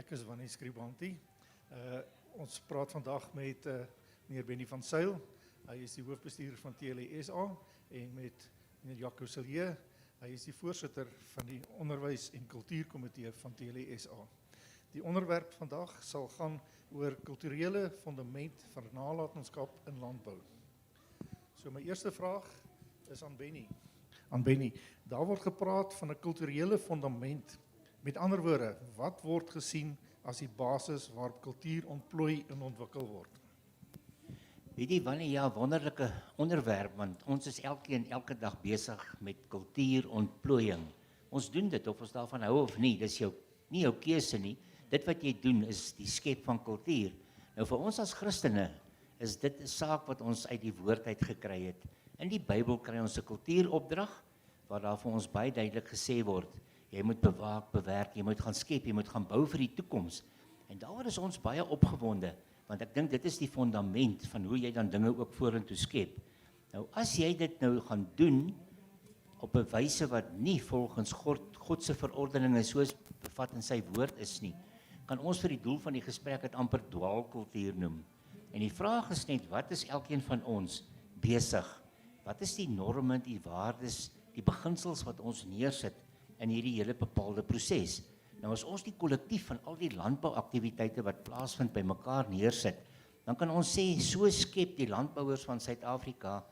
Ek is Wannie Skribanti. Ons praat vandag met meneer Benny van Zyl. Hy is die hoofbestuurder van TLE-SA en met meneer Jaco Silje. Hy is die voorsitter van die onderwys- en kultuurkomitee van TLE-SA. Die onderwerp vandag sal gaan oor kulturele fundament van nalatenskap in landbou. So my eerste vraag is aan Benny. Daar word gepraat van 'n kulturele fundament. Met ander woorde, wat word gesien as die basis waarop kultuur ontplooi en ontwikkel word? Weet jy, Wannie, ja, wonderlike onderwerp, want ons is elke dag besig met kultuurontplooiing. Ons doen dit, of ons daarvan hou of nie, dis nie jou keuse nie. Dit wat jy doen is die skep van kultuur. Nou vir ons as Christene is dit 'n saak wat ons uit die woord uit gekry het. In die Bybel kry ons 'n kultuuropdrag, waar daar vir ons baie duidelik gesê word, jy moet bewaak, bewerk, jy moet gaan skep, jy moet gaan bou vir die toekoms. En daaroor is ons baie opgewonde, want ek dink dit is die fundament van hoe jy dan dinge ook vorentoe skep. Nou as jy dit nou gaan doen op 'n wyse wat nie volgens God se verordeninge soos bevat in sy woord is nie, kan ons vir die doel van die gesprek dit amper dwaalkultuur noem. En die vraag is net, wat is elkeen van ons besig? Wat is die norme, die waardes, die beginsels wat ons neersit in hierdie hele bepaalde proses? Nou as ons die kollektief van al die landbouaktiwiteite wat plaasvind by mekaar neersit, dan kan ons sê, so skep die landbouers van Suid-Afrika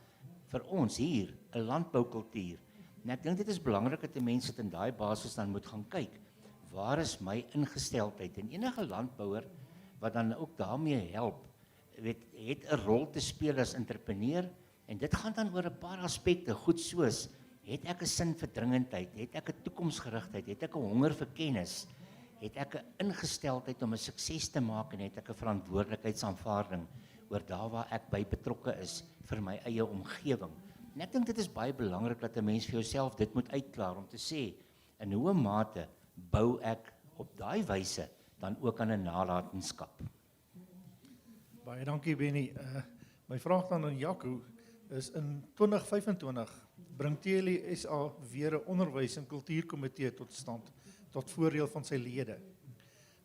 vir ons hier 'n landboukultuur. En ek dink dit is belangrik dat die mense dit in daai basis dan moet gaan kyk. Waar is my ingesteldheid? En enige landbouer wat dan ook daarmee help, het 'n rol te speel as entrepreneur, en dit gaan dan oor 'n paar aspekte, goed soos, het ek 'n sin vir dringendheid, het ek 'n toekomsgerigtheid, het ek 'n honger vir kennis, het ek 'n ingesteldheid om 'n sukses te maak, en het ek 'n verantwoordelikheidsaanvaarding oor daar waar ek by betrokke is vir my eie omgewing. En ek dink dit is baie belangrik dat 'n mens vir jouself dit moet uitklaar om te sê, in hoe mate bou ek op daai wyse dan ook aan 'n nalatenskap. Baie dankie Benny. My vraag dan aan Jaco is, in 2025 bring TLE-SA weer 'n onderwys- en kultuurkomitee tot stand, tot voordeel van sy lede.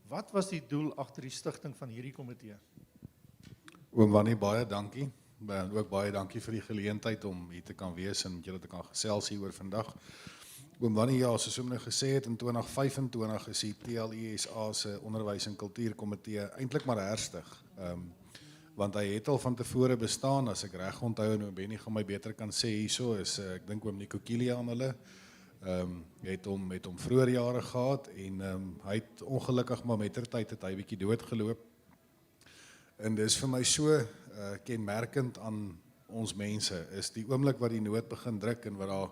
Wat was die doel agter die stigting van hierdie komitee? Oom Wannie, baie dankie. En ook baie dankie vir die geleentheid om hier te kan wees en met julle te kan gesels hier oor vandag. Oom Wannie, ja, soos oom nou gesê het, in 2025 is die TLE-SA se onderwys- en kultuurkomitee eintlik maar herstig. Want hy het al van tevore bestaan, as ek reg onthou, en oom Benny gaan my beter kan sê hierso, is ek dink oom Nico Kilia aan hulle, het hom vroeër jare gehad, en hy het ongelukkig maar mettertyd het hy bietjie doodgeloop. En dis vir my so kenmerkend aan ons mense, is die oomblik wat die nood begin druk en wat daar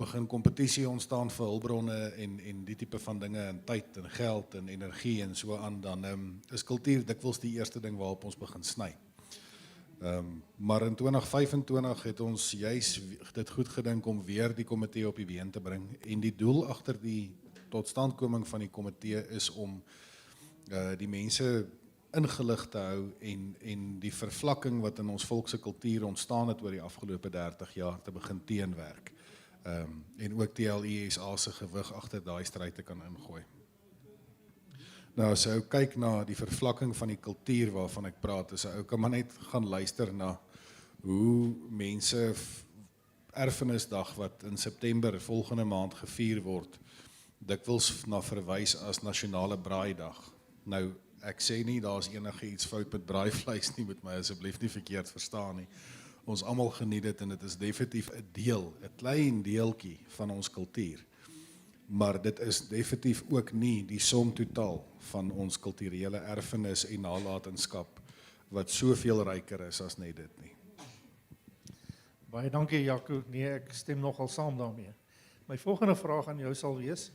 begin kompetisie ontstaan vir hulpbronne en die tipe van dinge, en tyd en geld en energie en so aan, dan is kultuur dikwels die eerste ding waarop ons begin sny. Maar in 2025 het ons juis dit goed gedink om weer die komitee op die been te bring, en die doel agter die totstandkoming van die komitee is om die mense ingelig te hou en die vervlakking wat in ons volkse kultuur ontstaan het oor die afgelope 30 jaar te begin teenwerk. En ook TLE-SA se gewig agter daai stryd te kan ingooi. Nou as ou kyk na die vervlakking van die kultuur waarvan ek praat, is ou kan maar net gaan luister na hoe mense erfenisdag wat in September volgende maand gevier word, dikwels na verwys as nasionale braaidag. Nou ek sê nie daar's enige iets fout met braaivleis nie, moet my asseblief nie verkeerd verstaan nie. Ons almal geniet dit, en dit is definitief 'n deel, 'n klein deeltjie van ons kultuur. Maar dit is definitief ook nie die som totaal van ons kulturele erfenis en nalatenskap wat soveel ryker is as net dit nie. Baie dankie Jaco, nee, ek stem nogal saam daarmee. My volgende vraag aan jou sal wees,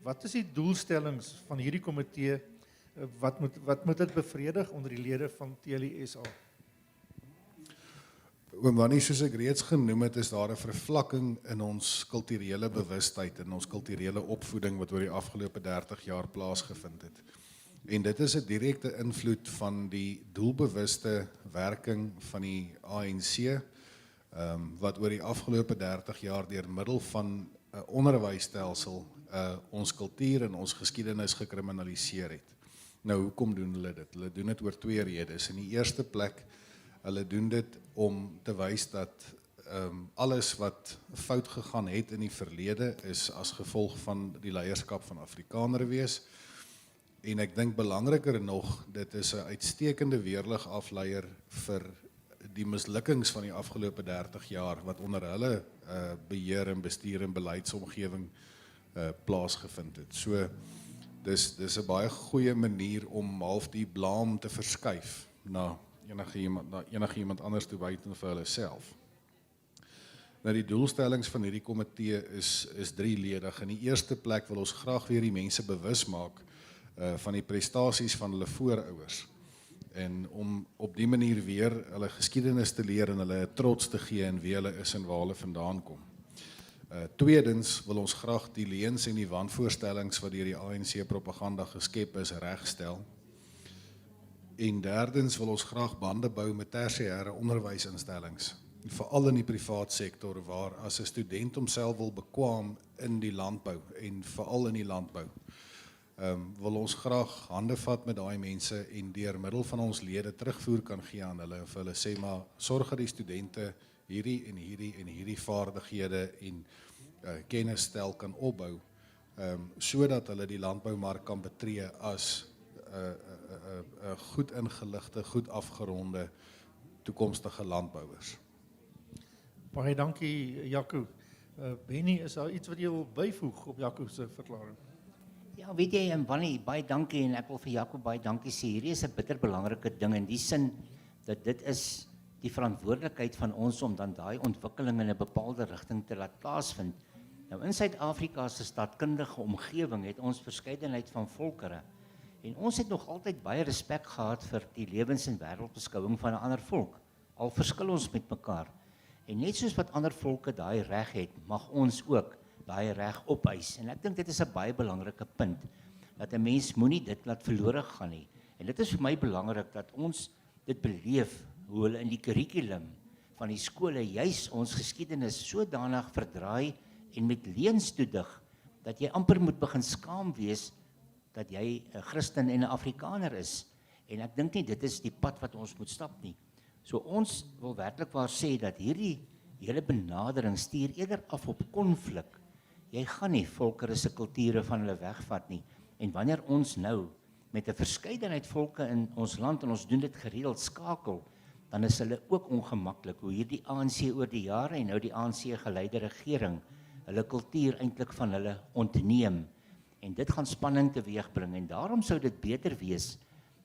wat is die doelstellings van hierdie komitee, wat moet dit bevredig onder die lede van TLE-SA? Oom Wannie, soos ek reeds genoem het, is daar 'n vervlakking in ons kulturele bewustheid, in ons kulturele opvoeding wat oor die afgelope 30 jaar plaasgevind het. En dit is 'n direkte invloed van die doelbewuste werking van die ANC, wat oor die afgelope 30 jaar deur middel van 'n onderwysstelsel ons kultuur en ons geskiedenis gekriminaliseer het. Nou, hoekom doen hulle dit? Hulle doen dit oor 2 redes. In die eerste plek, hulle doen dit om te wys dat alles wat fout gegaan het in die verlede is as gevolg van die leierskap van Afrikaner wees. En ek dink belangriker nog, dit is 'n uitstekende weerlig afleier vir die mislukkings van die afgelope 30 jaar wat onder hulle beheer en bestuur en beleidsomgewing plaasgevind het. So dis 'n baie goeie manier om half die blaam te verskuif na enige iemand anders toe buiten vir hulle self. Nou die doelstellings van hierdie komitee is 3-ledig. In die eerste plek wil ons graag weer die mense bewus maak van die prestasies van hulle voorouers en om op die manier weer hulle geskiedenis te leer en hulle trots te gee in wie hulle is en waar hulle vandaan kom. Tweedens wil ons graag die leuns en die wanvoorstellings wat deur die ANC propaganda geskep is regstel. En derdens wil ons graag bande bou met tersiêre onderwysinstellings, veral in die privaat sektor waar as 'n student homself wil bekwam in die landbou en veral in die landbou. Wil ons graag hande vat met daai mense en deur middel van ons lede terugvoer kan gee aan hulle of hulle sê maar sorg dat die studente hierdie vaardighede en kennisstel kan opbou sodat hulle die landboumark kan betree as goed ingeligte, goed afgeronde toekomstige landbouers. Baie dankie, Jaco. Benny, is daar iets wat jy wil byvoeg op Jaco se verklaring? Ja, weet jy, en Wannie, baie dankie en ek wil vir Jaco baie dankie sê. Hierdie is 'n bitter belangrike ding in die sin dat dit is die verantwoordelikheid van ons om dan daai ontwikkeling in 'n bepaalde rigting te laat plaasvind. Nou in Suid-Afrika se stadkundige omgewing het ons verskeidenheid van volkere en ons het nog altyd baie respek gehad vir die lewens- en wêreldbeskouing van 'n ander volk. Al verskil ons met mekaar. En net soos wat ander volke daai reg het, mag ons ook daai reg opeis. En ek dink dit is 'n baie belangrike punt, dat 'n mens moenie dit laat verlore gaan nie. En dit is vir my belangrik dat ons dit beleef, hoe hulle in die kurrikulum van die skole juis ons geskiedenis sodanig verdraai en met leuns toedig, dat jy amper moet begin skaam wees dat jy 'n Christen en 'n Afrikaner is. En ek dink nie dit is die pad wat ons moet stap nie. So ons wil werklik waar sê dat hierdie hele benadering stuur eerder af op konflik. Jy gaan nie volkere se kulture van hulle wegvat nie. En wanneer ons nou met 'n verskeidenheid volke in ons land en ons doen dit gereeld skakel, dan is hulle ook ongemaklik hoe hierdie ANC oor die jare en nou die ANC geleide regering hulle kultuur eintlik van hulle ontneem. En dit gaan spanning teweegbring en daarom sou dit beter wees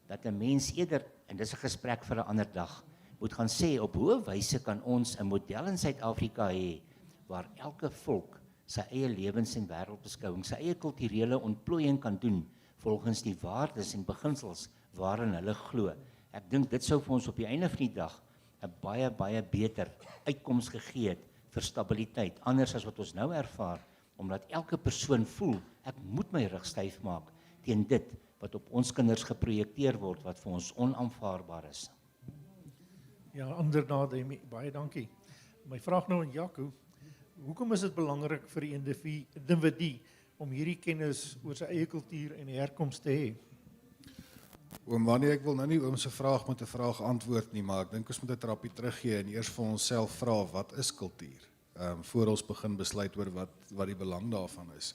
dat 'n mens eerder, en dis 'n gesprek vir 'n ander dag, moet gaan sê op hoe wyse kan ons 'n model in Suid-Afrika hê waar elke volk sy eie lewens- en wêreldbeskouing, sy eie kulturele ontplooiing kan doen volgens die waardes en beginsels waarin hulle glo. Ek dink dit sou vir ons op die einde van die dag 'n baie beter uitkoms gegee het vir stabiliteit, anders as wat ons nou ervaar, omdat elke persoon voel, ek moet my rug styf maak teen dit wat op ons kinders geprojekteer word, wat vir ons onaanvaarbaar is. Ja, inderdaad, baie dankie. My vraag nou aan Jaco, hoekom is dit belangrik vir die individu om hierdie kennis oor sy eie kultuur en herkoms te hê? Oom Wannie, ek wil nou nie oom se vraag met 'n vraag antwoord nie, maar ek dink ons moet 'n trappie teruggee en eers vir onsself vra wat is kultuur? Voor ons begin besluit oor wat die belang daarvan is.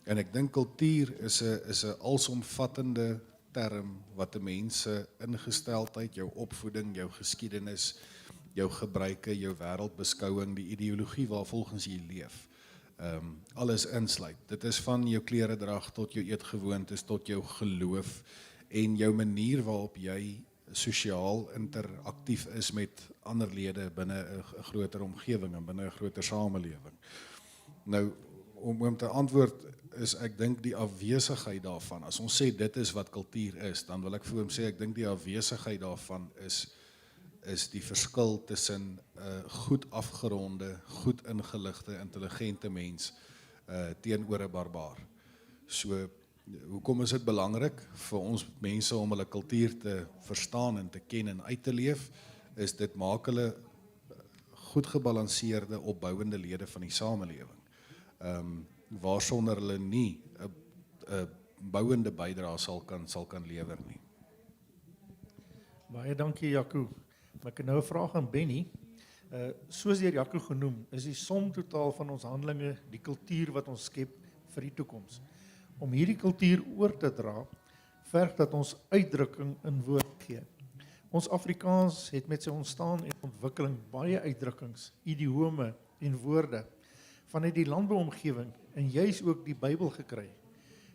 En ek dink kultuur is 'n alsomvattende term wat 'n mens se ingesteldheid, jou opvoeding, jou geskiedenis, jou gebruike, jou wêreldbeskouing, die ideologie waarvolgens jy leef, alles insluit. Dit is van jou kleredrag tot jou eetgewoontes, tot jou geloof en jou manier waarop jy sosiaal interaktief is met ander lede binne 'n groter omgewing en binne 'n groter samelewing. Nou, om te antwoord is ek dink die afwesigheid daarvan. As ons sê dit is wat kultuur is, dan wil ek vir hom sê ek dink die afwesigheid daarvan is die verskil tussen 'n goed afgeronde, goed ingeligte, intelligente mens teenoor 'n barbaar. So hoekom is dit belangrik vir ons mense om hulle kultuur te verstaan en te ken en uit te leef? Is dit maak hulle goed gebalanseerde, opbouende lede van die samelewing. waarsonder hulle nie 'n bouende bydrae sal kan lewer nie. Baie dankie Jaco. Maar ek het nou 'n vraag aan Benny. Soos deur Jaco genoem, is die som totaal van ons handelinge die kultuur wat ons skep vir die toekoms. Om hierdie kultuur oor te dra, verg dat ons uitdrukking in woord gee. Ons Afrikaans het met sy ontstaan en ontwikkeling baie uitdrukkings, idiome en woorde vanuit die landbouomgewing en juis ook die Bybel gekry.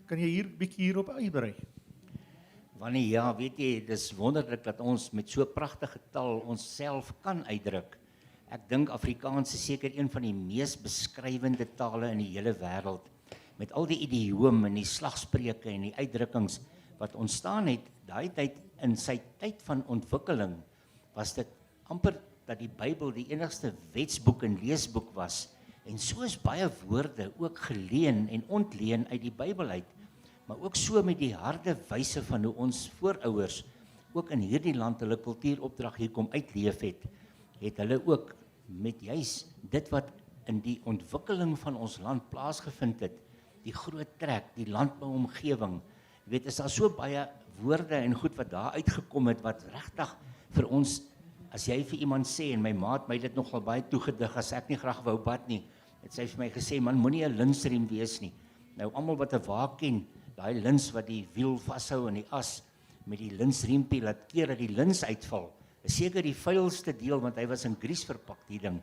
Kan jy hier bietjie hierop uitbrei? Wanneer ja, weet jy, dis wonderlik dat ons met so pragtige taal onsself kan uitdruk. Ek dink Afrikaans is seker een van die mees beskrywende tale in die hele wêreld, met al die idiome en die slagspreuke en die uitdrukkings wat ontstaan het. Daai tyd in sy tyd van ontwikkeling was dit amper dat die Bybel die enigste wetsboek en leesboek was, en so is baie woorde ook geleen en ontleen uit die Bybel uit, maar ook so met die harde wyse van hoe ons voorouers ook in hierdie land hulle kultuuropdrag hier kom uitleef het hulle ook met juis dit wat in die ontwikkeling van ons land plaasgevind het, die groot trek, die landbouomgewing, jy weet, is daar so baie woorde en goed wat daar uitgekom het, wat regtig vir ons, as jy vir iemand sê, en my maat my dit nogal baie toegedig, as ek nie graag wou bad nie, het sy vir my gesê, man, moenie 'n linsriem wees nie. Nou, almal wat 'n wa ken, daai lins wat die wiel vashou in die as, met die linsriempie, laat keer dat die lins uitval, is seker die vuilste deel, want hy was in gries verpak, die ding,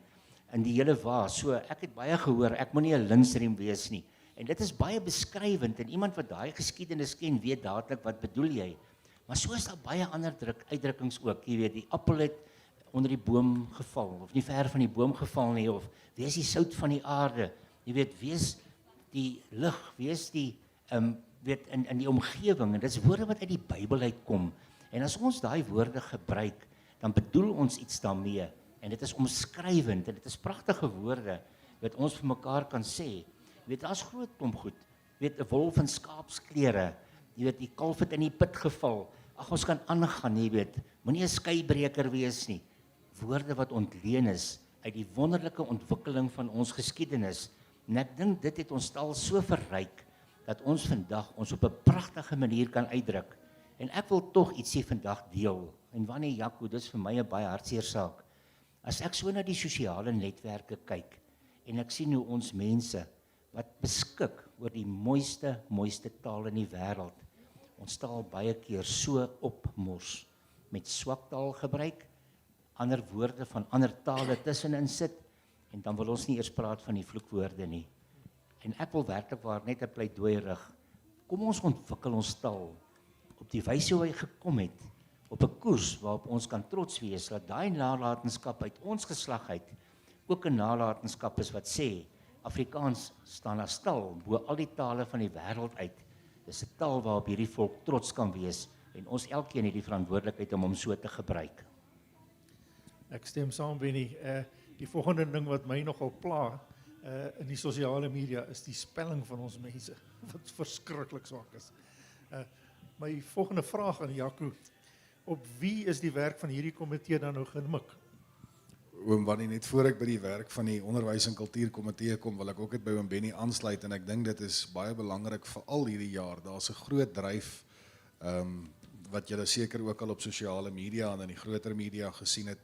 in die hele wa, so ek het baie gehoor, ek moenie 'n linsriem wees nie, en dit is baie beskrywend, en iemand wat daai geskiedenis ken, weet dadelik wat bedoel jy, maar so is daar baie ander uitdrukkings ook, jy weet, die appel het onder die boom geval, of nie ver van die boom geval nie, of wees die sout van die aarde, jy weet, wees die lig, wees die, weet, in die omgewing, en dit is woorde wat uit die Bybel uitkom, en as ons daai woorde gebruik, dan bedoel ons iets daarmee, en dit is omskrywend, en dit is pragtige woorde, wat ons vir mekaar kan sê, jy weet, daar is groot klomp goed, jy weet, 'n wolf in skaapsklere, jy weet, die kalf het in die put geval, ag, ons kan aangaan, jy weet, moenie 'n skeibreker wees nie, woorde wat ontleen is, uit die wonderlike ontwikkeling van ons geskiedenis, en ek dink dit het ons taal so verryk, dat ons vandag ons op 'n pragtige manier kan uitdruk, en ek wil tog ietsie vandag deel, en wanneer Jaco, dit is vir my 'n baie hartseer saak, as ek so na die sosiale netwerke kyk, en ek sien hoe ons mense, wat beskik oor die mooiste taal in die wêreld, ons taal baie keer so opmors, met swak taalgebruik, ander woorde van ander tale tussenin sit, en dan wil ons nie eers praat van die vloekwoorde nie. En ek wil werklik waar net 'n pleidooi rig. Kom ons ontwikkel ons taal op die wyse hoe hy gekom het, op 'n koers waarop ons kan trots wees, dat daai nalatenskap uit ons geslag uit ook 'n nalatenskap is wat sê, Afrikaans staan as taal bo al die tale van die wêreld uit. Dis 'n taal waarop hierdie volk trots kan wees, en ons elkeen het die verantwoordelikheid om hom so te gebruik. Ek stem saam, Benny. Die volgende ding wat my nogal pla in die sosiale media is die spelling van ons mense, wat verskriklik swak is. My volgende vraag aan Jaco, op wie is die werk van hierdie komitee dan nou gemik? Oom Wannie, net voor ek by die werk van die onderwys en kultuurkomitee kom, wil ek ook net by oom Benny aansluit, en ek dink dit is baie belangrik vir al hierdie jaar. Daar's 'n groot dryf, wat julle seker ook al op sosiale media en in die groter media gesien het,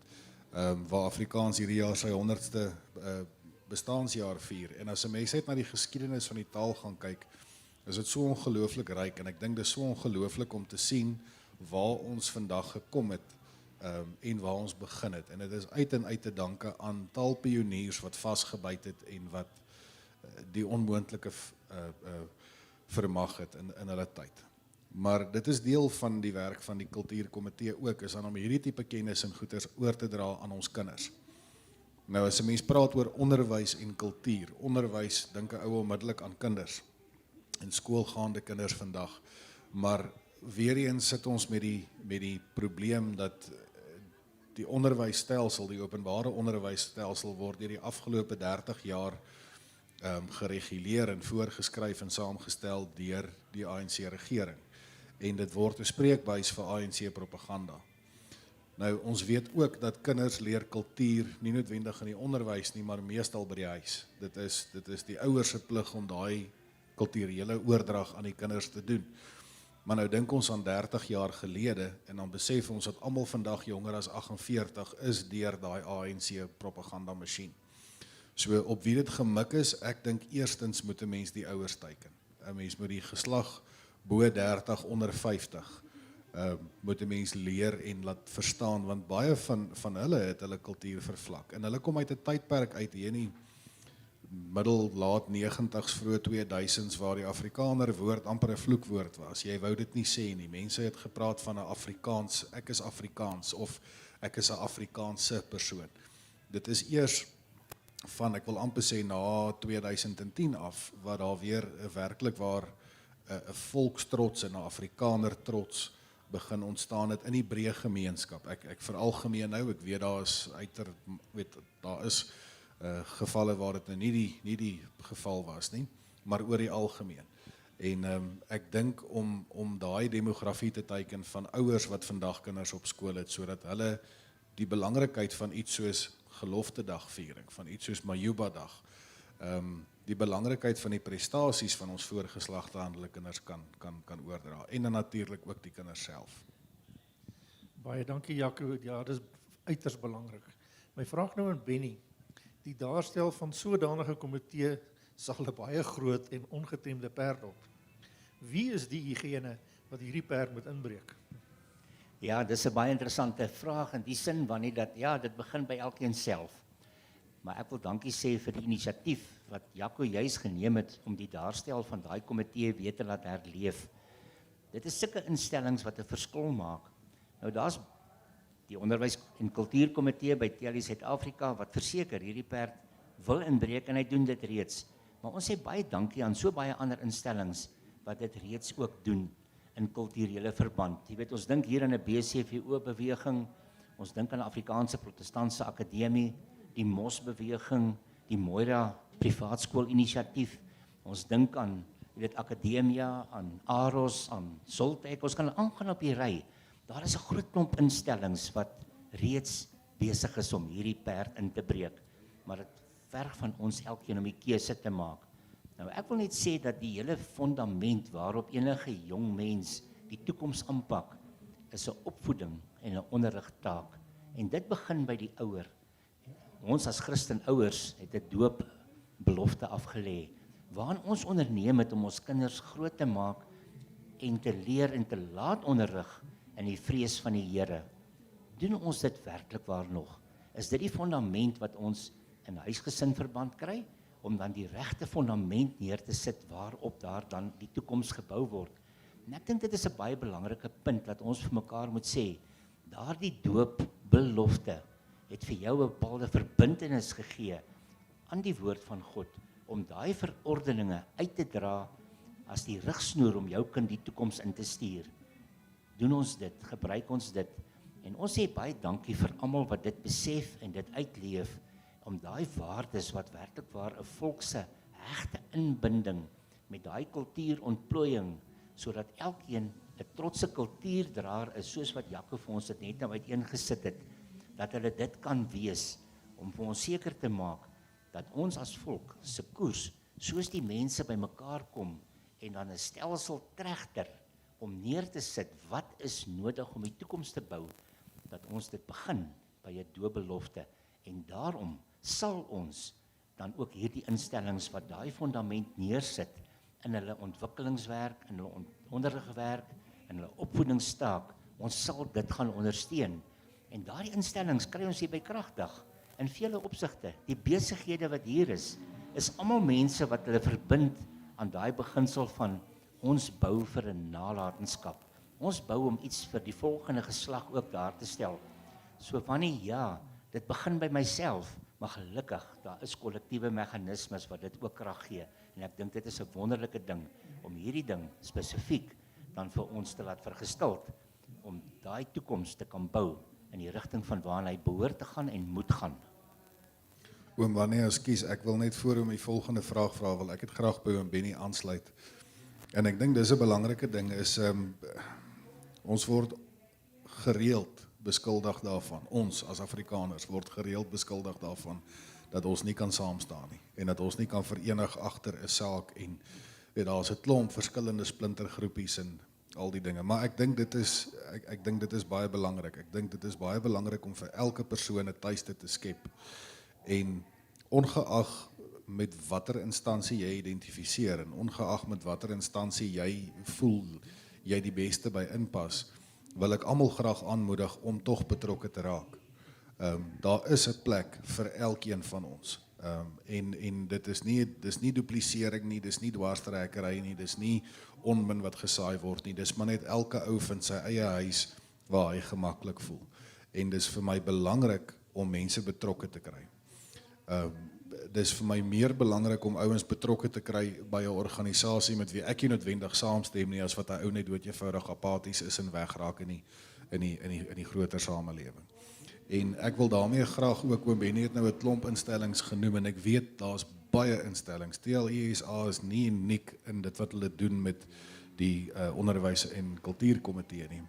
waar Afrikaans hierdie jaar sy 100ste bestaanjaar vier. En as 'n mens net na die geskiedenis van die taal gaan kyk, is dit so ongelooflik ryk, en ek dink dit is so ongelooflik om te sien waar ons vandag gekom het, en waar ons begin het. En dit is uit en uit te danke aan taalpioniers wat vasgebyt het en wat die onmoontlike vermag het in hulle tyd. Maar dit is deel van die werk van die kultuurkomitee ook, is dan om hierdie tipe kennis en goeders oor te dra aan ons kinders. Nou as 'n mens praat oor onderwys en kultuur, onderwys dink 'n ou onmiddellik aan kinders en skoolgaande kinders vandag, maar weer eens sit ons met die probleem dat die onderwysstelsel, die openbare onderwysstelsel word deur die afgelope 30 jaar gereguleer en voorgeskryf en saamgestel deur die ANC regering. En dit word 'n spreekbuis vir ANC propaganda. Nou, ons weet ook dat kinders leer kultuur nie noodwendig in die onderwys nie, maar meestal by die huis. Dit is die ouers se plig om daai kulturele oordrag aan die kinders te doen. Maar nou dink ons aan 30 jaar gelede en dan besef ons dat almal vandag jonger as 48 is deur daai ANC propaganda masjien. So op wie dit gemik is, ek dink eerstens moet 'n mens die ouers teiken. 'n Mens moet die geslag bo 30 onder 50 moet 'n mens leer en laat verstaan, want baie van hulle het hulle kultuur vervlak en hulle kom uit 'n tydperk uit hier in die middel laat 90s vroeg 2000s waar die Afrikaner woord amper 'n vloekwoord was. Jy wou dit nie sê nie. Mense het gepraat van 'n Afrikaans, ek is Afrikaans of ek is 'n Afrikaanse persoon. Dit is eers van, ek wil amper sê na 2010 af, wat daar weer werklik waar 'n volkstrots en 'n Afrikaner trots begin ontstaan het in die breë gemeenskap. Ek veralgemeen nou, ek weet daar is gevalle waar dit nou nie die geval was nie, maar oor die algemeen. En ek dink om daai demografie te teiken van ouers wat vandag kinders op skool het, sodat hulle die belangrikheid van iets soos geloftedagviering, van iets soos Majuba-dag, die belangrikheid van die prestasies van ons voorgeslagte aan hulle kinders kan oordra, en dan natuurlik ook die kinders self. Baie dankie Jaco, ja, dit is uiters belangrik. My vraag nou aan Benny, die daarstel van sodanige komitee sal 'n baie groot en ongetemde perd op. Wie is diegene wat hierdie perd moet inbreek? Ja, dis 'n baie interessante vraag in die sin wanneer dat ja, dit begin by elkeen self. Maar ek wil dankie sê vir die inisiatief wat Jaco juis geneem het om die daarstel van daai komitee weer te laat herleef. Dit is sulke instellings wat 'n verskil maak. Nou daar's die onderwys en kultuurkomitee by TLE Suid-Afrika wat verseker hierdie perd wil inbreek en hy doen dit reeds. Maar ons sê baie dankie aan so baie ander instellings wat dit reeds ook doen in kulturele verband. Jy weet, ons dink hier aan 'n BCVO beweging, ons dink aan die Afrikaanse Protestantse Akademie, die MOS beweging, die Moira privaatskool inisiatief. Ons dink aan Akademia, aan AROS, aan Soltech. Ons kan aangaan op die ry. Daar is 'n groot klomp instellings wat reeds besig is om hierdie perd in te breek. Maar dit verg van ons elkeen om die keuse te maak. Nou ek wil net sê dat die hele fundament waarop enige jong mens die toekoms aanpak, is 'n opvoeding en 'n onderrigtaak. En dit begin by die ouer. Ons as Christenouers het 'n doopbelofte afgelê, waarin ons onderneem het om ons kinders groot te maak en te leer en te laat onderrig in die vrees van die Here. Doen ons dit werklik waar nog? Is dit die fundament wat ons in huisgesin verband kry, om dan die regte fundament neer te sit waarop daar dan die toekoms gebou word? En ek dink dit is 'n baie belangrike punt dat ons vir mekaar moet sê, daardie doopbelofte het vir jou 'n bepaalde verbintenis gegee aan die woord van God, om daai verordeninge uit te dra as die rigsnoer om jou kind die toekoms in te stuur. Doen ons dit, gebruik ons dit, en ons sê baie dankie vir almal wat dit besef en dit uitleef, om daai waardes wat werklik waar 'n volk se hegte inbinding met daai kultuurontplooiing, sodat elkeen 'n trotse kultuurdraer is, soos wat Jaco vir ons dit net nou uiteengesit het, dat hulle dit kan wees, om vir ons seker te maak, dat ons as volk se koers, soos die mense bymekaar kom, en dan 'n stelsel trechter, om neer te sit, wat is nodig om die toekoms te bou, dat ons dit begin by 'n doopbelofte, en daarom sal ons dan ook hierdie instellings wat daai fundament neersit, in hulle ontwikkelingswerk, in hulle onderrigwerk, in hulle opvoedingstaak, ons sal dit gaan ondersteun. En daardie instellings kry ons hier by Kragdag, in vele opsigte. Die besighede wat hier is almal mense wat hulle verbind aan daai beginsel van ons bou vir 'n nalatenskap. Ons bou om iets vir die volgende geslag ook daar te stel. So wanneer ja, dit begin by myself, maar gelukkig, daar is kollektiewe meganismes wat dit ook krag gee. En ek dink dit is 'n wonderlike ding, om hierdie ding spesifiek dan vir ons te laat vergestild, om daai toekoms te kan bou, in die rigting van waarna hy behoort te gaan en moet gaan. Oom Wanneer, ekskuus, ek wil net voor hom die volgende vraag vra, wil ek het graag by oom Benny aansluit. En ek dink dis 'n belangrike ding is, ons word gereeld beskuldig daarvan. Ons as Afrikaners word gereeld beskuldig daarvan dat ons nie kan saamstaan nie en dat ons nie kan verenig agter 'n saak en daar's 'n klomp verskillende splintergroepies en al die dinge. Maar ek dink dit is baie belangrik. Ek dink dit is baie belangrik om vir elke persoon 'n tuiste te skep. En ongeag met watter instansie jy identifiseer en ongeag met watter instansie jy voel jy die beste by inpas, wil ek almal graag aanmoedig om tog betrokke te raak. Daar is 'n plek vir elkeen van ons. En dit is nie duplisering nie, dis nie dwarstrekkery nie, dis nie onmin wat gesaai word nie, dis maar net elke ou vind sy eie huis waar hy gemaklik voel. En dis vir my belangrik om mense betrokke te kry. Dis vir my meer belangrik om ouens betrokke te kry by 'n organisasie met wie ek nie noodwendig saamstem nie, as wat 'n ou net doodjevoudig apaties is en wegraak in die groter samelewing. En ek wil daarmee graag ook, oom Benny het nou 'n klomp instellings genoem en ek weet daar's baie instellings. TLESA is nie uniek in dit wat hulle doen met die onderwys en kultuurkomitee nie.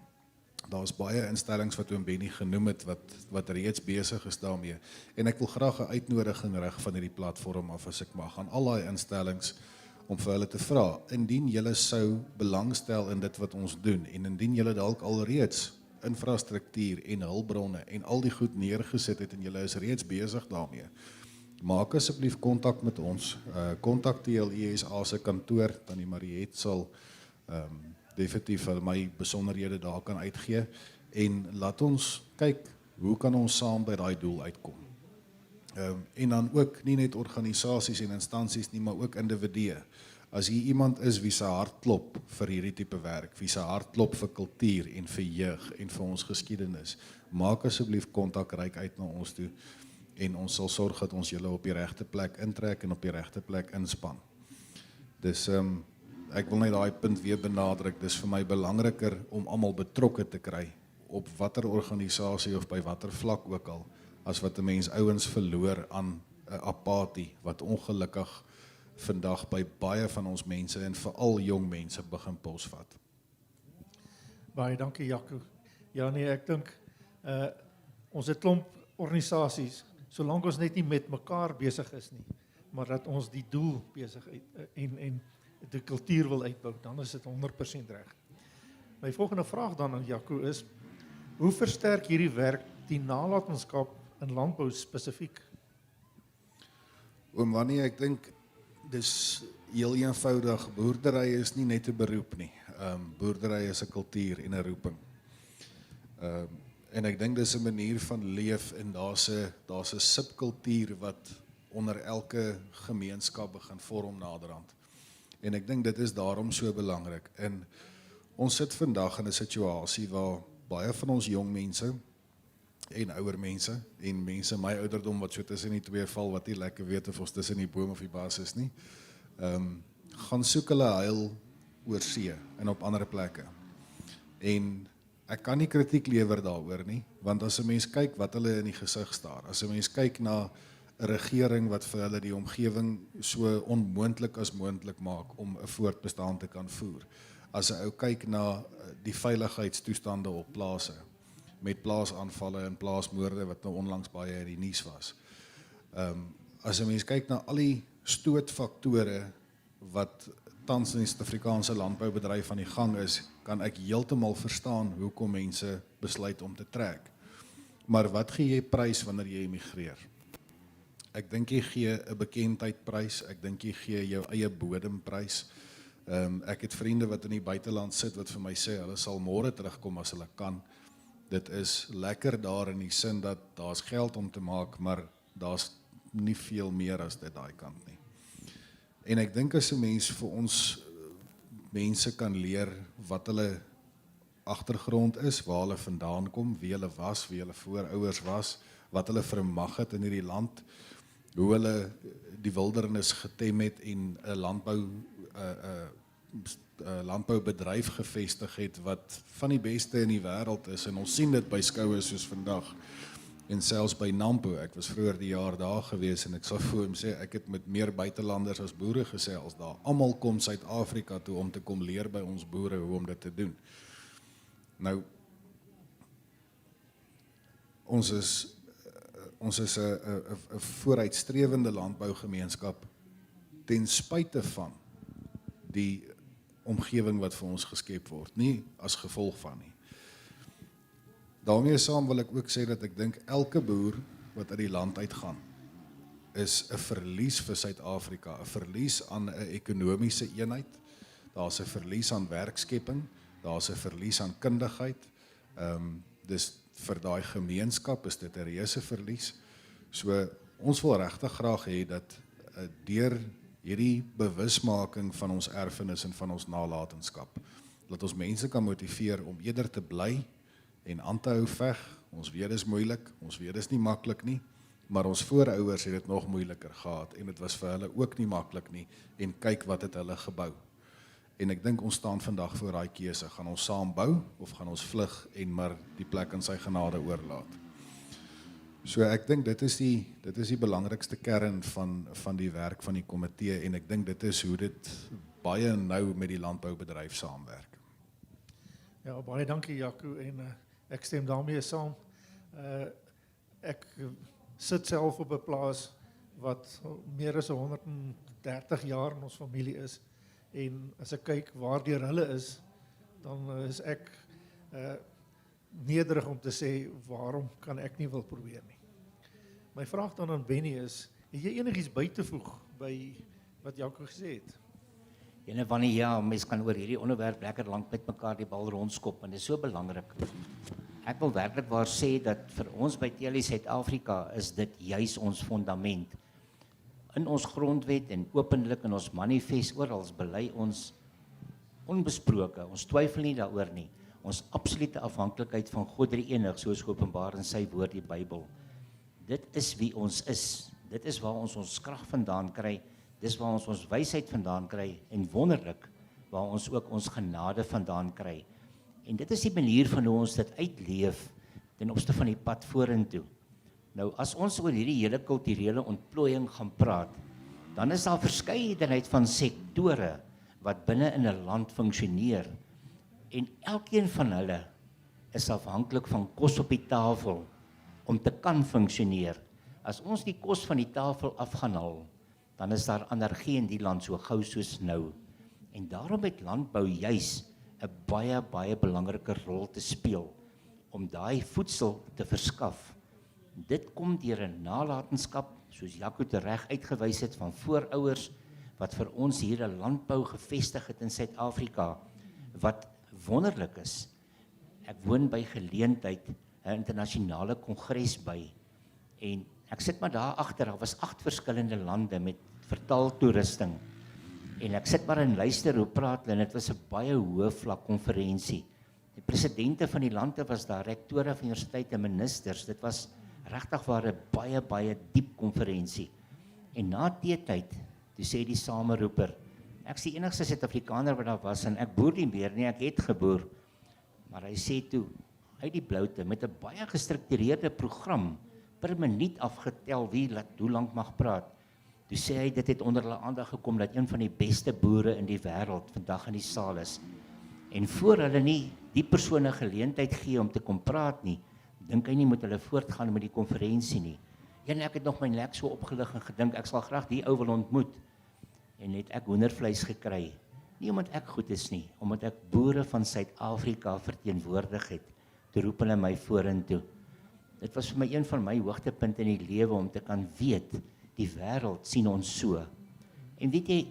Daar's baie instellings wat oom Benny genoem het wat reeds besig is daarmee. En ek wil graag 'n uitnodiging rig van hierdie platform af as ek mag aan al daai instellings om vir hulle te vra, indien julle sou belangstel in dit wat ons doen en indien julle dalk alreeds infrastruktuur en hulpbronne en al die goed neergesit het en julle is reeds besig daarmee, maak asseblief kontak met ons. Kontak TLESA se kantoor, Tannie Mariet sal definitief vir my besonderhede daar kan uitgee en laat ons kyk hoe kan ons saam by daai doel uitkom. En dan ook nie net organisasies en instansies nie, maar ook individue. As hier iemand is wie se hart klop vir hierdie tipe werk, wie se hart klop vir kultuur en vir jeug en vir ons geskiedenis, maak asseblief kontak, reik uit na ons toe en ons sal sorg dat ons julle op die regte plek intrek en op die regte plek inspan. Dus ek wil net daai punt weer benadruk, dis vir my belangriker om almal betrokke te kry op watter organisasie of by watter vlak ook al, as wat 'n mens ouens verloor aan 'n apatie wat ongelukkig vandag by baie van ons mense en veral jong mense begin posvat. Baie dankie Jaco. Ja nee, ek dink ons het klomp organisasies, solank ons net nie met mekaar besig is nie, maar dat ons die doel besig en die kultuur wil uitbou, dan is dit 100% reg. My volgende vraag dan aan Jaco is, hoe versterk hierdie werk die nalatenskap in landbou spesifiek? Oom Wannie, ek dink dis heel eenvoudig, boerdery is nie net 'n beroep nie. Boerdery is 'n kultuur en 'n roeping. En ek dink dis 'n manier van leef en daar's 'n subkultuur wat onder elke gemeenskap begin vorm naderhand. En ek dink dit is daarom so belangrik. En ons sit vandag in 'n situasie waar baie van ons jong mense en ouer mense en mense my ouderdom wat so tussen die twee val wat nie lekker weet of ons tussen die boom of die bas is nie, gaan soek hulle heil oor see en op ander plekke. En ek kan nie kritiek lewer daaroor nie, want as 'n mens kyk wat hulle in die gesig staar, as 'n mens kyk na 'n regering wat vir hulle die omgewing so onmoontlik as moontlik maak om 'n voortbestaan te kan voer, as 'n ou kyk na die veiligheidstoestande op plase, met plaasaanvalle en plaasmoorde wat nou onlangs baie in die nuus was. As 'n mens kyk na al die stootfaktore wat tans in die Suid-Afrikaanse landboubedryf aan die gang is, kan ek heeltemal verstaan hoekom mense besluit om te trek. Maar wat gee jy prys wanneer jy emigreer? Ek dink jy gee 'n bekendheidprys, ek dink jy gee jou eie bodemprys. Ek het vriende wat in die buiteland sit wat vir my sê hulle sal môre terugkom as hulle kan. Dit is lekker daar in die sin dat daar's geld om te maak, maar daar's nie veel meer as dit daai kant nie. En ek dink as 'n mens vir ons mense kan leer wat hulle agtergrond is, waar hulle vandaan kom, wie hulle was, wie hulle voorouders was, wat hulle vermag het in hierdie land, hoe hulle die wildernis getem het en 'n landboubedryf gevestig het wat van die beste in die wêreld is, en ons sien dit by skoue soos vandag en selfs by Nampo. Ek was vroeër die jaar daar gewees en ek sal vir hom sê ek het met meer buitelanders as boere gesels daar. Almal kom Suid-Afrika toe om te kom leer by ons boere hoe om dit te doen. Nou ons is 'n vooruitstrewende landbougemeenskap ten spyte van die omgewing wat vir ons geskep word, nie as gevolg van nie. Daarmee saam wil ek ook sê dat ek dink elke boer wat uit die land uitgaan, is 'n verlies vir Suid-Afrika, 'n verlies aan 'n ekonomiese eenheid, daar's 'n verlies aan werkskepping, daar's 'n verlies aan kundigheid, dis vir daai gemeenskap is dit 'n reuse verlies. So ons wil regtig graag hê dat deur hierdie bewusmaking van ons erfenis en van ons nalatenskap, dat ons mense kan motiveer om eerder te bly en aan te hou veg. Ons weet dis moeilik, ons weet dis nie maklik nie, maar ons voorouers het dit nog moeiliker gehad en dit was vir hulle ook nie maklik nie en kyk wat het hulle gebou. En ek dink ons staan vandag voor daai keuse, gaan ons saam bou of gaan ons vlug en maar die plek in sy genade oorlaat. So ek dink dit is die belangrikste kern van die werk van die komitee en ek dink dit is hoe dit baie nou met die landboubedryf saamwerk. Ja, baie dankie Jaco en ek stem daarmee saam. Ek sit self op 'n plaas wat meer as 130 jaar in ons familie is en as ek kyk waardeur hulle is, dan is ek nederig om te sê waarom kan ek nie wil probeer nie. My vraag dan aan Benny is, het jy enigiets by te voeg by wat Jaco gesê het? En wanneer ja, mens kan oor hierdie onderwerp lekker lank met mekaar die bal rondskop en dit is so belangrik. Ek wil werklik waar sê dat vir ons by TLE Suid-Afrika is dit juis ons fundament. In ons grondwet en openlik in ons manifest oral bely ons onbesproke, ons twyfel nie daaroor nie. Ons absolute afhanklikheid van God drie-enig, soos geopenbaar in sy woord die Bybel. Dit is wie ons is. Dit is waar ons krag vandaan kry. Dis waar ons wysheid vandaan kry en wonderlik waar ons ook ons genade vandaan kry. En dit is die manier van hoe ons dit uitleef ten opsigte van die pad vorentoe. Nou as ons oor hierdie hele kulturele ontplooiing gaan praat, dan is daar verskeidenheid van sektore wat binne in 'n land funksioneer. En elkeen van hulle is afhanklik van kos op die tafel om te kan funksioneer. As ons die kos van die tafel af gaan haal, dan is daar energie in die land so gou soos nou. En daarom het landbou juis 'n baie belangrike rol te speel om daai voedsel te verskaf. Dit kom deur 'n nalatenskap, soos Jaco tereg uitgewys het, van voorouers wat vir ons hier 'n landbou gevestig het in Suid-Afrika, wat wonderlik is. Ek woon by geleentheid 'n internasionale kongres by en ek sit maar daar agter, daar was 8 verskillende lande met vertaaltoerusting. En ek sit maar en luister hoe praat hulle en dit was 'n baie hoë vlak konferensie. Die presidente van die lande was daar, rektore van universiteite, ministers. Dit was regtig waar 'n baie diep konferensie. En na teetyd, toe sê die sameroeper, ek is die enigste Suid-Afrikaner wat daar was en ek boer nie meer nie, ek het geboer. Maar hy sê toe, uit die bloute, met 'n baie gestruktureerde program, per minuut afgetel wie hoe lank mag praat. Toe sê hy, dit het onder hulle aandag gekom dat een van die beste boere in die wêreld vandag in die saal is. En voor hulle nie die persoon 'n geleentheid gee om te kom praat nie, dink hy nie moet hulle voortgaan met die konferensie nie. En ek het nog my nek so opgelig en gedink, ek sal graag die ou wil ontmoet. En het ek hoendervleis gekry. Nie omdat ek goed is nie, omdat ek boere van Suid-Afrika verteenwoordig het. Toe roep hulle my vorentoe. Dit was vir my een van my hoogtepunte in die lewe om te kan weet, die wêreld sien ons so. En weet jy,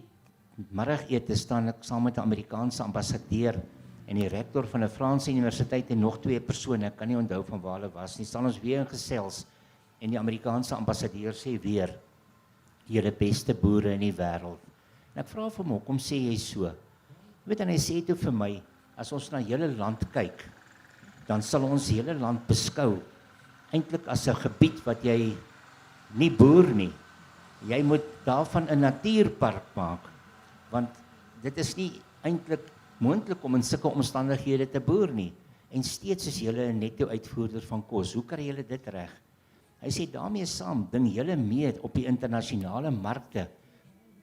middagete staan ek saam met 'n Amerikaanse ambassadeur en die rektor van 'n Franse universiteit en nog 2 persone, ek kan nie onthou van waar hulle was nie, staan ons weer in gesels en die Amerikaanse ambassadeur sê weer, julle beste boere in die wêreld. En ek vra vir hom, hoekom sê jy so? Weet en hy sê toe vir my, as ons na julle land kyk, dan sal ons hele land beskou eintlik as 'n gebied wat jy nie boer nie. Jy moet daarvan 'n natuurpark maak, want dit is nie eintlik moontlik om in sulke omstandighede te boer nie. En steeds is julle 'n netto uitvoerder van kos. Hoe kry julle dit reg? Hy sê daarmee saam ding julle mee op die internasionale markte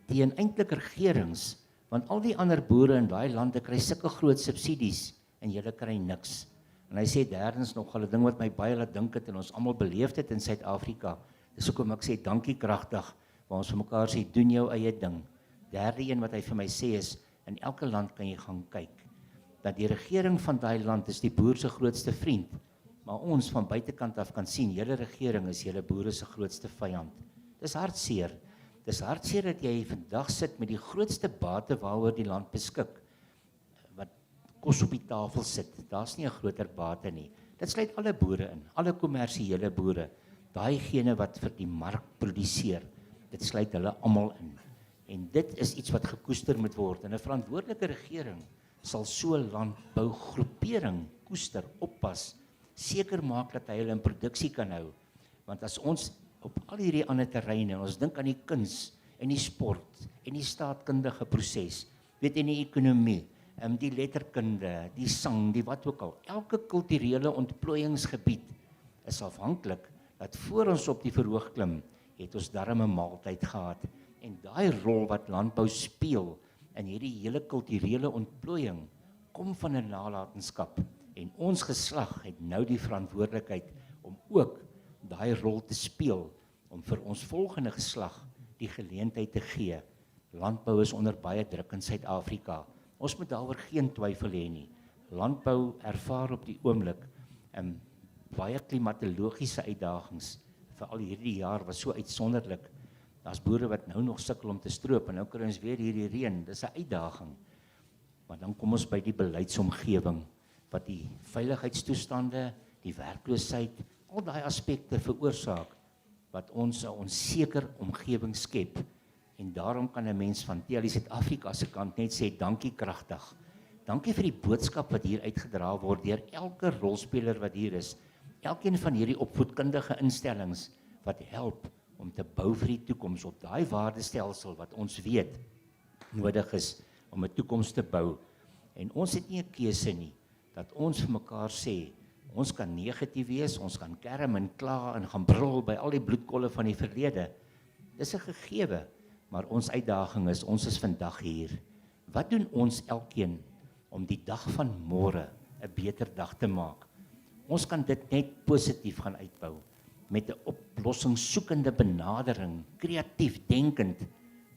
teen eintlik regerings, want al die ander boere in daai lande kry sulke groot subsidies en julle kry niks. En hy sê derdens nog 'n ding wat my baie laat dink het en ons almal beleef dit in Suid-Afrika. Dis hoekom ek sê dankie kragtig, waar ons vir mekaar sê doen jou eie ding. Derde een wat hy vir my sê is, in elke land kan jy gaan kyk, dat die regering van daai land is die boer se grootste vriend, maar ons van buitekant af kan sien, julle regering is julle boere se grootste vyand. Dis hartseer. Dis hartseer dat jy vandag sit met die grootste bate waaroor die land beskik, wat kos op die tafel sit. Daar's nie 'n groter bate nie. Dit sluit alle boere in, alle kommersiële boere, daaiegene wat vir die mark produseer. Dit sluit hulle almal in. En dit is iets wat gekoester moet word. En 'n verantwoordelike regering sal so 'n landbougroepering koester, oppas, seker maak dat hy hulle in produksie kan hou. Want as ons op al hierdie ander terreine, ons dink aan die kuns en die sport en die staatkundige proses, weet in die ekonomie, die letterkunde, die sang, die wat ook al, elke kulturele ontplooiingsgebied is afhanklik dat voor ons op die verhoog klim, het ons darm 'n maaltyd gehad. En daai rol wat landbou speel in hierdie hele kulturele ontplooiing kom van 'n nalatenskap. En ons geslag het nou die verantwoordelikheid om ook daai rol te speel, om vir ons volgende geslag die geleentheid te gee. Landbou is onder baie druk in Suid-Afrika. Ons moet daaroor geen twyfel hê nie. Landbou ervaar op die oomblik baie klimatologiese uitdagings. Veral hierdie jaar was so uitsonderlik. Daar's boere wat nou nog sukkel om te stroop en nou kry ons weer hierdie reën. Dis 'n uitdaging. Maar dan kom ons by die beleidsomgewing wat die veiligheidstoestande, die werkloosheid, al daai aspekte veroorsaak wat ons 'n onseker omgewing skep. En daarom kan 'n mens van die Suid-Afrika se kant net sê dankie kragtig. Dankie vir die boodskap wat hier uitgedra word deur elke rolspeler wat hier is. Elkeen van hierdie opvoedkundige instellings wat help om te bou vir die toekoms op daai waardestelsel wat ons weet nodig is om 'n toekoms te bou. En ons het nie 'n keuse nie dat ons vir mekaar sê, ons kan negatief wees, ons kan kerm en kla en gaan brul by al die bloedkolle van die verlede. Dis 'n gegewe, maar ons uitdaging is, ons is vandag hier. Wat doen ons elkeen om die dag van môre 'n beter dag te maak? Ons kan dit net positief gaan uitbou, met 'n oplossingssoekende benadering, kreatief denkend,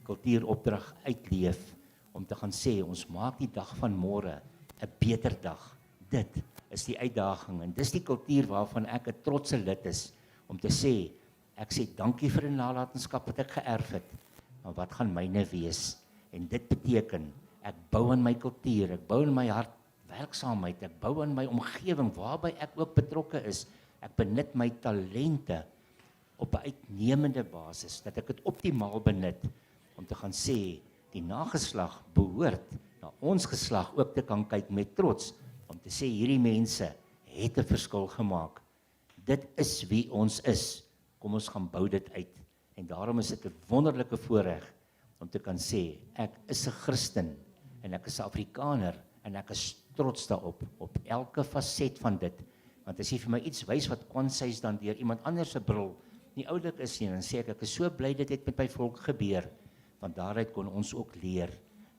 kultuuropdrag uitleef, om te gaan sê, ons maak die dag van môre 'n beter dag. Dit is die uitdaging, en dis die kultuur waarvan ek 'n trotse lid is, om te sê, ek sê dankie vir die nalatenskap wat ek geërf het, maar wat gaan myne wees? En dit beteken, ek bou aan my kultuur, ek bou aan my hart, werksaamheid, ek bou aan my omgewing, waarby ek ook betrokke is, ek benut my talente op 'n uitnemende basis, dat ek dit optimaal benut, om te gaan sê, die nageslag behoort na ons geslag ook te kan kyk met trots, om te sê, hierdie mense het 'n verskil gemaak. Dit is wie ons is. Kom ons gaan bou dit uit. En daarom is dit 'n wonderlike voorreg om te kan sê, ek is 'n Christen en ek is 'n Afrikaner en ek is trots daarop, op elke faset van dit. Want as jy vir my iets wys wat kwansies dan deur iemand anders se bril nie oulik is nie, dan sê ek is so bly dit het met my volk gebeur, want daaruit kon ons ook leer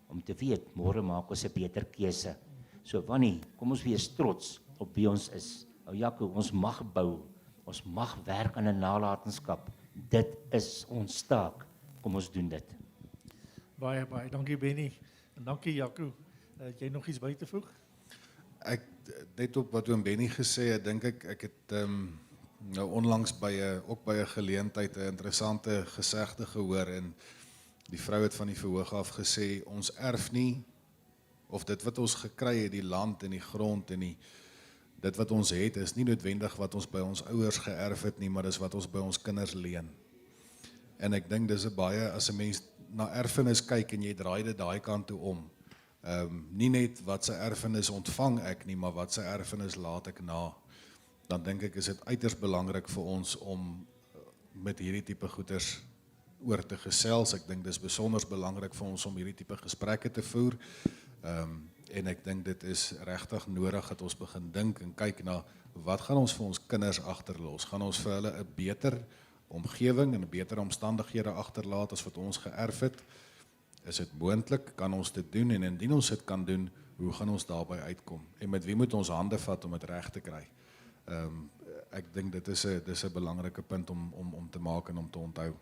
om te weet, môre maak ons 'n beter keuse. So Wannie, kom ons wees trots op wie ons is. Ou Jaco, ons mag bou, ons mag werk aan 'n nalatenskap. Dit is ons taak. Kom ons doen dit. Baie dankie Benny en dankie Jaco. Het jy nog iets by te voeg? Ek net op wat oom Benny gesê het, dink ek het nou onlangs ook by 'n geleentheid 'n interessante gesegde gehoor, en die vrou het van die verhoog af gesê, ons erf nie, of dit wat ons gekry het, die land en die grond en dit wat ons het, is nie noodwendig wat ons by ons ouers geërf het nie, maar dis wat ons by ons kinders leen. En ek dink dis 'n baie, as 'n mens na erfenis kyk en jy draai dit daai kant toe om, nie net wat sy erfenis ontvang ek nie, maar wat sy erfenis laat ek na, dan dink ek is dit uiters belangrik vir ons om met hierdie tipe goeders oor te gesels. Ek dink dis besonder belangrik vir ons om hierdie tipe gesprekke te voer, en ek dink dit is regtig nodig dat ons begin dink en kyk na wat gaan ons vir ons kinders agterlos? Gaan ons vir hulle 'n beter omgewing en 'n beter omstandighede agterlaat as wat ons geërf het? Is dit moontlik? Kan ons dit doen? En indien ons dit kan doen, Hoe gaan ons daarby uitkom? En met wie moet ons hande vat om dit reg te kry? Ek dink dit is 'n belangrike punt om te maak en om te onthou.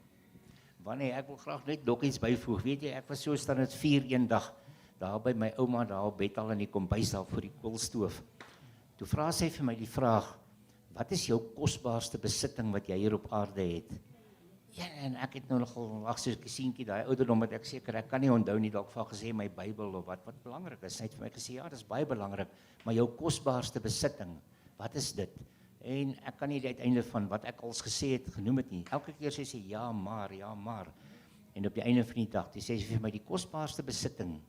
Wanneer ek wil graag net nog iets byvoeg. Weet jy, ek was so staan dit 4 eendag daar by my ouma daar op bed al in die kombuis daar voor die koolstoof. Toe vra sy vir my die vraag: "Wat is jou kosbaarste besitting wat jy hier op aarde het?" Ja, en ek het nou nogal ag soos 'n seentjie daai ouderdom het ek seker ek kan nie onthou nie dalk van gesê my Bybel of wat belangrik is. Sy het vir my gesê ja, dis baie belangrik, maar jou kosbaarste besitting, wat is dit? En ek kan nie die uiteinde van wat ek als gesê het genoem het nie. Elke keer sê sy ja, maar. En op die einde van die dag, dis sê sy vir my die kosbaarste besitting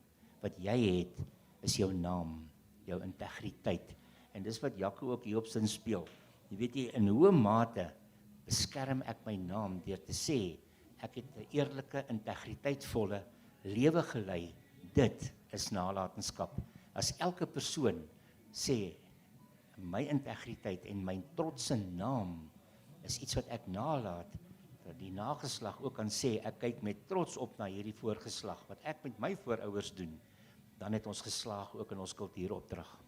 wat jy het is jou naam, jou integriteit. En dis wat Jaco ook hier op sin speel. Jy weet jy in hoe mate beskerm ek my naam deur te sê ek het 'n eerlike, integriteitvolle lewe gelei. Dit is nalatenskap. As elke persoon sê my integriteit en my trotse naam is iets wat ek nalat, dat die nageslag ook kan sê ek kyk met trots op na hierdie voorgeslag wat ek met my voorouers doen, dan het ons geslaag ook in ons kultuuropdrag.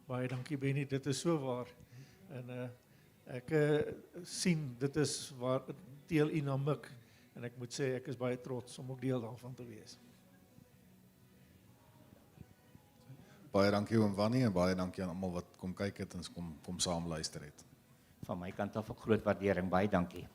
Baie dankie Benny, dit is so waar. En ek sien dit is waar TLI na mik en ek moet sê ek is baie trots om ook deel daarvan te wees. Baie dankie oom Wannie en baie dankie aan almal wat kom kyk het en kom saam luister het. Van my kant af ook groot waardering, baie dankie.